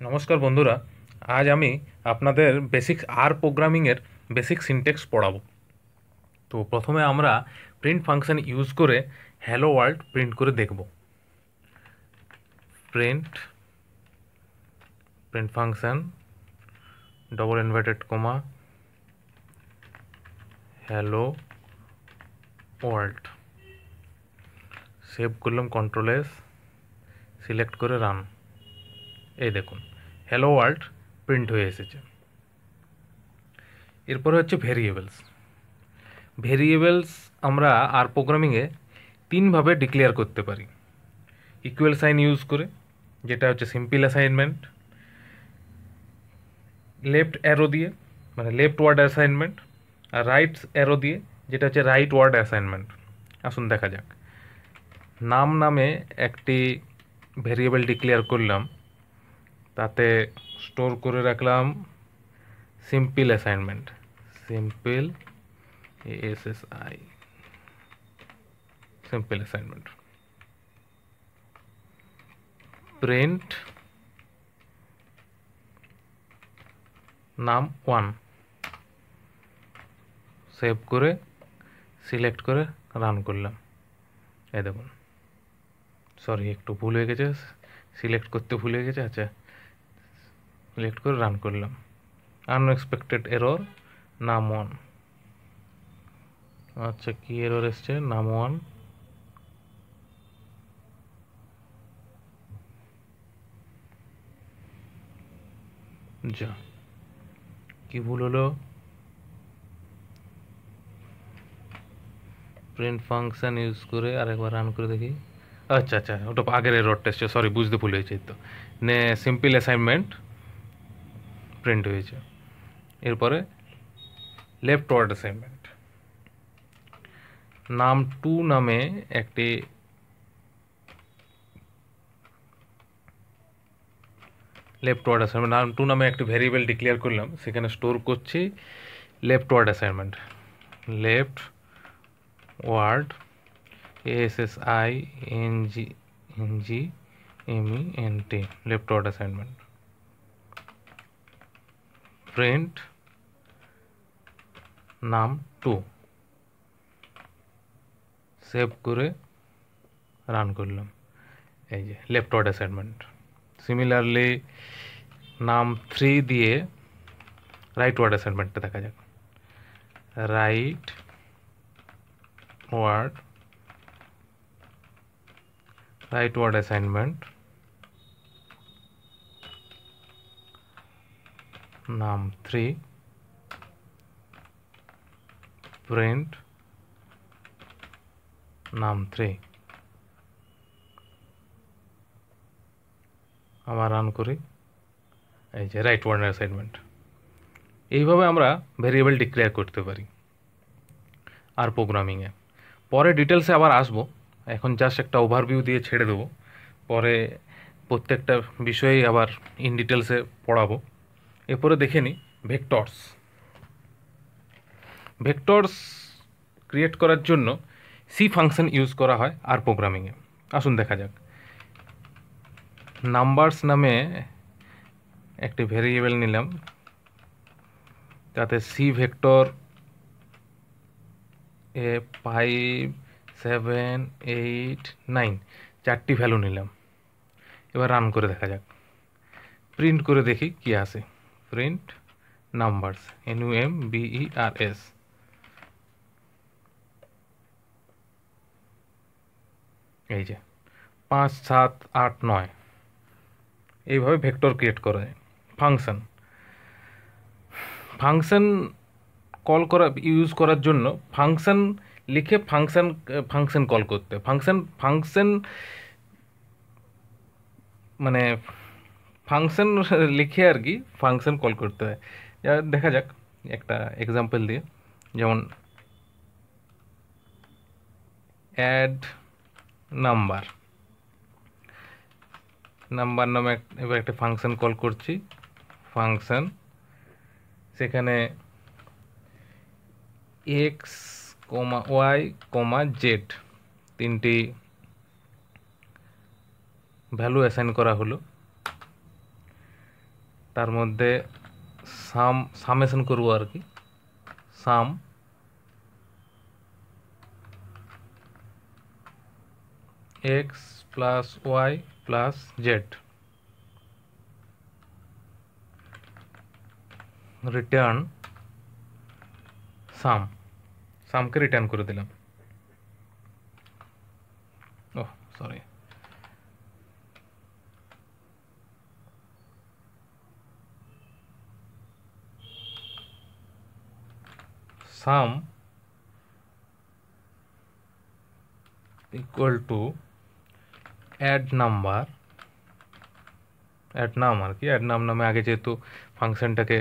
নমস্কার বন্ধুরা, আজ আমি আপনাদের বেসিক্স আর প্রোগ্রামিংয়ের বেসিক সিনট্যাক্স পড়াবো। তো প্রথমে আমরা প্রিন্ট ফাংশন ইউজ করে হ্যালো ওয়ার্ল্ড প্রিন্ট করে দেখব। Print print function double inverted comma hello world, save করলাম, কন্ট্রোল এস, সিলেক্ট করে রান। এই দেখুন হ্যালো ওয়ার্ল্ড প্রিন্ট হয়ে এসেছে। এরপরে হচ্ছে ভেরিয়েবলস। ভেরিয়েবলস আমরা আর প্রোগ্রামিংয়ে তিনভাবে ডিক্লেয়ার করতে পারি। ইকুয়াল সাইন ইউজ করে, যেটা হচ্ছে সিম্পল অ্যাসাইনমেন্ট। লেফট অ্যারো দিয়ে, মানে লেফট ওয়ার্ড অ্যাসাইনমেন্ট। আর রাইট অ্যারো দিয়ে, যেটা হচ্ছে রাইট ওয়ার্ড অ্যাসাইনমেন্ট। আসুন দেখা যাক। নাম নামে একটি ভেরিয়েবল ডিক্লেয়ার করলাম, তাতে স্টোর করে রাখলাম simple assignment, simple ASSI, simple assignment. Print নাম 1, সেভ করে সিলেক্ট করে রান করলাম। এই দেখুন, সরি একটু ভুল হয়ে গেছে, সিলেক্ট করতে ভুলে গেছে। আচ্ছা, সিলেক্ট করে রান করলাম। আনএক্সপেক্টেড এরর, নাম 1। আচ্ছা, কি এরর এসছে? নাম 1। যা, কি ভুল হলো? প্রিন্ট ফাংশন ইউজ করে আরেকবার রান করে দেখি। আচ্ছা আচ্ছা, ওটা আগের এররটা এসছে, সরি বুঝতে ভুল হয়েছে। তো নে সিম্পল অ্যাসাইনমেন্ট প্রিন্ট হয়েছে। এরপরে লেফট ওয়ার্ড অ্যাসাইনমেন্ট। নাম 2 নামে একটি লেফট ওয়ার্ড অ্যাসাইনমেন্ট, নাম 2 নামে একটি ভেরিয়েবল ডিক্লেয়ার করলাম, সেখানে স্টোর করছি left word assignment. Left word ASSINGMENT, left word assignment. Print নাম 2, সেভ করে রান করলাম। এই যে লেফট ওয়ার্ড অ্যাসাইনমেন্ট। সিমিলারলি নাম 3 দিয়ে রাইট ওয়ার্ড অ্যাসাইনমেন্টটা দেখা যাক। রাইট ওয়ার্ড অ্যাসাইনমেন্ট, নাম 3, প্রিন্ট নাম 3। আবার রান করি। এই যে রাইট ওয়ার্ড অ্যাসাইনমেন্ট। এইভাবে আমরা ভেরিয়েবল ডিক্লেয়ার করতে পারি আর প্রোগ্রামিংয়ে। পরে ডিটেলসে আবার আসবো, এখন জাস্ট একটা ওভারভিউ দিয়ে ছেড়ে দেবো। পরে প্রত্যেকটা বিষয়েই আবার ইন ডিটেলসে পড়াবো। এরপরে দেখে নিই ভেক্টরস। ভেক্টরস ক্রিয়েট করার জন্য সি ফাংশন ইউজ করা হয় আর প্রোগ্রামিংয়ে। আসুন দেখা যাক। নাম্বারস নামে একটি ভেরিয়েবল নিলাম, তাতে সি ভেক্টর 5, 7, 8, 9 চারটি ভ্যালু নিলাম। এবার রান করে দেখা যাক, প্রিন্ট করে দেখি কি আসে। Print numbers, NUMBERS। এই যে 5, 7, 8, 9, এইভাবে ভেক্টর ক্রিয়েট করা যায়। ফাংশন কল করা ইউজ করার জন্য ফাংশন লিখে ফাংশন কল করতে, ফাংশন মানে ফাংশন লিখে আর কি ফাংশন কল করতে হয়। দেখা যাক একটা এক্সাম্পল দিয়ে, যেমন অ্যাড নাম্বার নামে এবার একটা ফাংশন কল করছি। ফাংশন, সেখানে এক্স, ওয়াই, জেড তিনটি ভ্যালু অ্যাসাইন করা হলো। তার মধ্যে সামেশন করব আর কি, sum x plus y plus z return সামকে রিটার্ন করে দিলাম। Oh sorry, sum equal to add নাম আর কি, অ্যাড নামে আগে যেহেতু ফাংশনটাকে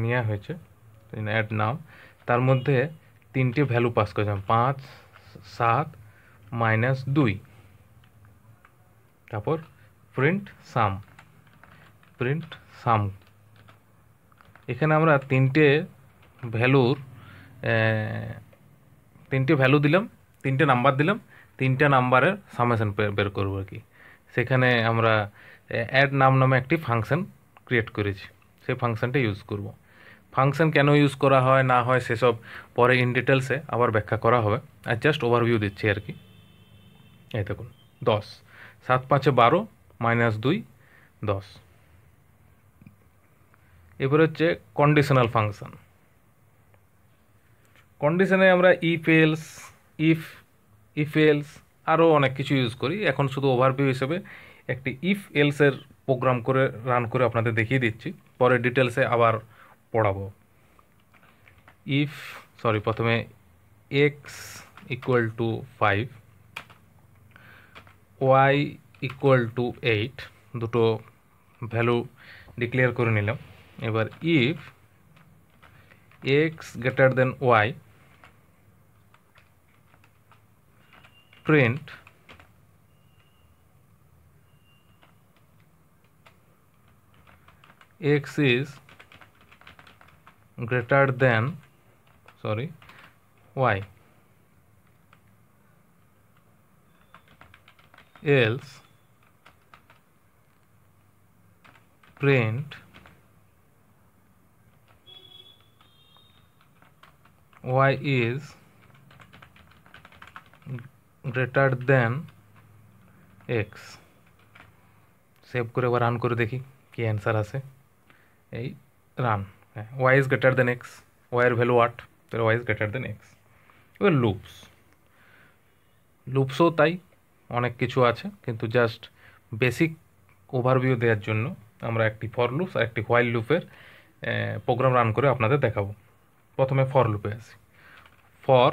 নেওয়া হয়েছে, অ্যাড নাম, তার মধ্যে তিনটে ভ্যালু পাস করেছিলাম, 5, 7, -2, তারপর প্রিন্ট সাম। এখানে আমরা তিনটে ভ্যালু দিলাম, তিনটে নাম্বার দিলাম, তিনটে নাম্বারের সামেশন বের করবো আর কি। সেখানে আমরা অ্যাড নামে একটি ফাংশন ক্রিয়েট করেছি, সেই ফাংশনটা ইউজ করব। ফাংশন কেন ইউজ করা হয় না হয় সেসব পরে ইন ডিটেলসে আবার ব্যাখ্যা করা হবে, আর জাস্ট ওভারভিউ দিচ্ছি আর কি। এই দেখুন 10, 7, 5, 12, -2, 10। এবার হচ্ছে কন্ডিশনাল ফাংশন। কন্ডিশনে আমরা ইফ এলস আরও অনেক কিছু ইউজ করি। এখন শুধু ওভারভিউ হিসেবে একটি ইফ এলসের প্রোগ্রাম করে রান করে আপনাদের দেখিয়ে দিচ্ছি, পরে ডিটেলসে আবার পড়াবো। প্রথমে x equal to 5, y equal to 8, দুটো ভ্যালু ডিক্লেয়ার করে নিলাম। এবার if x greater than y, print x is greater than y, else print y is greater than x। Save করে এবার রান করে দেখি কি অ্যান্সার আসে। এই রান, হ্যাঁ, y is greater than x, ওয়াইয়ের ভ্যালু 8, তাহলে y is greater than x. এবার লুপসও তাই, অনেক কিছু আছে, কিন্তু জাস্ট বেসিক ওভারভিউ দেওয়ার জন্য আমরা একটি ফর লুপস আর একটি হোয়াইল লুপের প্রোগ্রাম রান করে আপনাদের দেখাবো। প্রথমে ফর লুপে আসি। ফর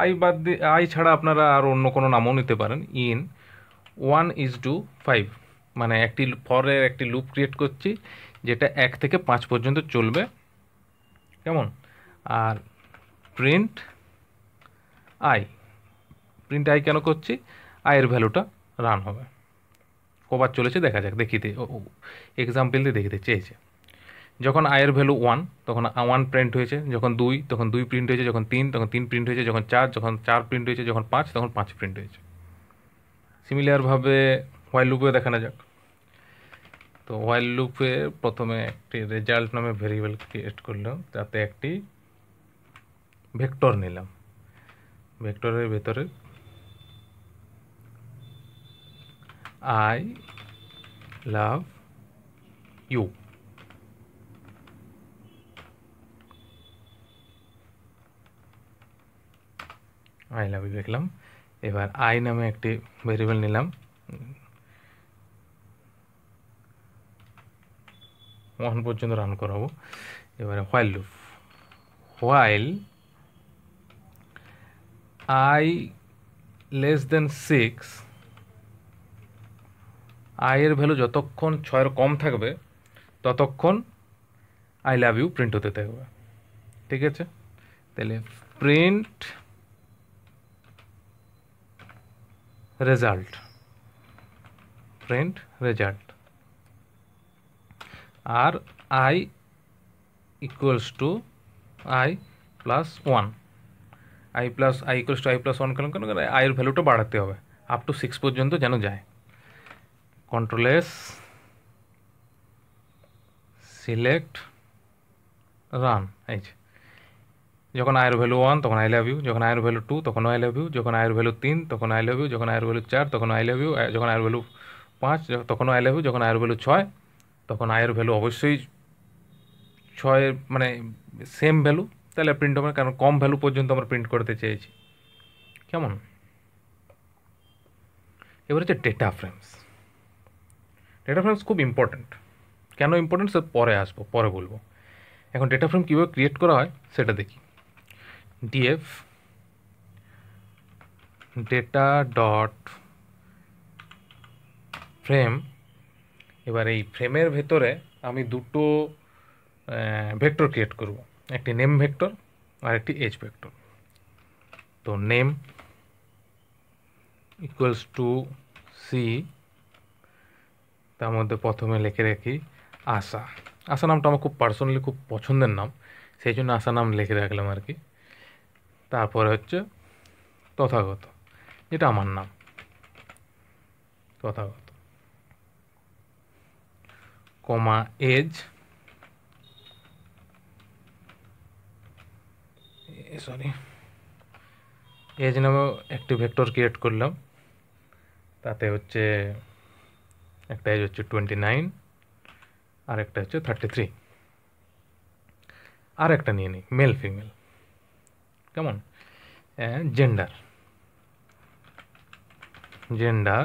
আই বাদ দিয়ে, আই ছাড়া আপনারা আর অন্য কোনো নামও নিতে পারেন। 1:5, মানে ফরের একটি লুপ ক্রিয়েট করছি যেটা 1 থেকে 5 পর্যন্ত চলবে, কেমন। আর প্রিন্ট আই কেন করছি, আয়ের ভ্যালুটা রান হবে। কবার চলেছে দেখা যাক, এক্সাম্পল দিয়ে দেখিয়ে দিচ্ছি। এই যে যখন আয়ের ভ্যালু 1 তখন 1 প্রিন্ট হয়েছে, যখন 2 তখন 2 প্রিন্ট হয়েছে, যখন 3 তখন 3 প্রিন্ট হয়েছে, যখন 4 প্রিন্ট হয়েছে, যখন 5 তখন 5 প্রিন্ট হয়েছে। সিমিলারভাবে হোয়াইল লুপে দেখানো যাক। তো হোয়াইল লুপে প্রথমে একটি রেজাল্ট নামে ভেরিয়েবল ক্রিয়েট করলাম, তাতে একটি ভেক্টর নিলাম। ভেক্টরের ভেতরে আই লাভ ইউ, লিখলাম। এবার আই নামে একটি ভেরিয়েবল নিলাম, 1 পর্যন্ত রান করাবো। এবারে while loop, while I less than 6, আয়ের ভ্যালু যতক্ষণ 6-এর কম থাকবে ততক্ষণ আই লাভ ইউ প্রিন্ট হতে থাকবে, ঠিক আছে। তাহলে প্রিন্ট রেজাল্ট, আর i equals to i + 1, i plus i equals to i plus one কেন কেন আইয়ের ভ্যালুটা বাড়াতে হবে আপ টু 6 পর্যন্ত যেন যায়। Control S, select, run. এই যে যখন আয়ের ভ্যালু 1 তখন আই লাভ ইউ, যখন আয়ের ভ্যালু 2 তখন আই লাভ ইউ, যখন আয়ের ভ্যালু 3 তখন আই লাভ ইউ, যখন আয়ের ভ্যালু 4 তখন আই লাভ ইউ, যখন আয়ের ভ্যালু 5 তখন আই লাভ ইউ, যখন আয়ের ভ্যালু 6 তখন আয়ের ভ্যালু অবশ্যই 6 মানে সেম ভ্যালু, তাহলে প্রিন্ট হবে, কারণ কম ভ্যালু পর্যন্ত আমরা প্রিন্ট করতে চেয়েছি। কেমন? এবার হচ্ছে ডেটা ফ্রেমস। ডেটা ফ্রেমস খুব ইম্পর্ট্যান্ট। কেন ইম্পর্ট্যান্ট সে পরে আসবো, পরে বলবো। এখন ডেটা ফ্রেম কীভাবে ক্রিয়েট করা হয় সেটা দেখি। DF data dot frame. এবার এই ফ্রেমের ভেতরে আমি দুটো ভেক্টর ক্রিয়েট করব, একটি নেম ভেক্টর আর একটি এজ ভেক্টর। তো নেম ইকুয়ালস টু সি, তার মধ্যে প্রথমে লিখে রাখি আশা। আশা নামটা আমার খুব পার্সোনালি খুব পছন্দের নাম, সেই জন্য আশা নাম লিখে রাখলাম আর কি। তারপরে হচ্ছে তথাগত, যেটা আমার নাম তথাগত, কমা এজ, সরি এজ নামেও একটি ভেক্টর ক্রিয়েট করলাম, তাতে হচ্ছে একটা এজ হচ্ছে 29 আর একটা হচ্ছে 33। আর একটা নিয়ে নিই মেল ফিমেল। কেমন? জেন্ডার, জেন্ডার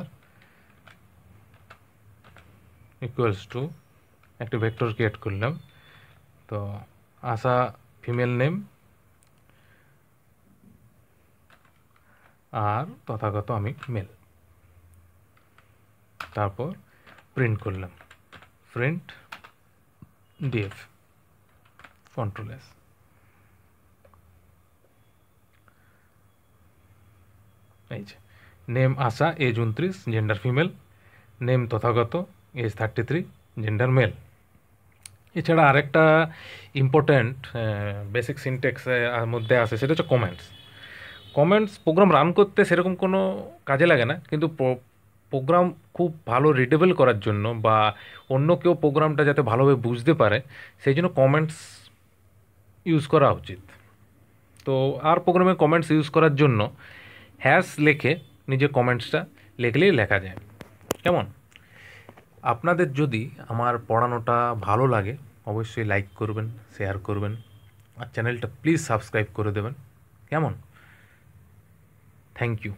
ইকুয়ালস টু একটা ভেক্টর ক্রিয়েট করলাম, তো আশা ফিমেল নেম আর তথাগত আমি মেল। তারপর প্রিন্ট করলাম, প্রিন্ট ডিএফ, কন্ট্রোল এস। এই যে name Asha, age 29, gender female, name Tathagata, age 33, gender male. এছাড়া আরেকটা ইম্পর্ট্যান্ট বেসিক সিনটেক্স মধ্যে আছে, সেটা হচ্ছে কমেন্টস। কমেন্টস প্রোগ্রাম রান করতে সেরকম কোনো কাজে লাগে না, কিন্তু প্রোগ্রাম খুব ভালো রিডেবল করার জন্য বা অন্য কেউ প্রোগ্রামটা যাতে ভালোভাবে বুঝতে পারে সেই জন্য কমেন্টস ইউজ করা উচিত। তো আর প্রোগ্রামে কমেন্টস ইউজ করার জন্য হ্যাশ লেখে নিজের কমেন্টসটা লিখলেই লেখা যায়। কেমন? আপনাদের যদি আমার পড়ানোটা ভালো লাগে অবশ্যই লাইক করবেন, শেয়ার করবেন, আর চ্যানেলটা প্লিজ সাবস্ক্রাইব করে দেবেন। কেমন? Thank you.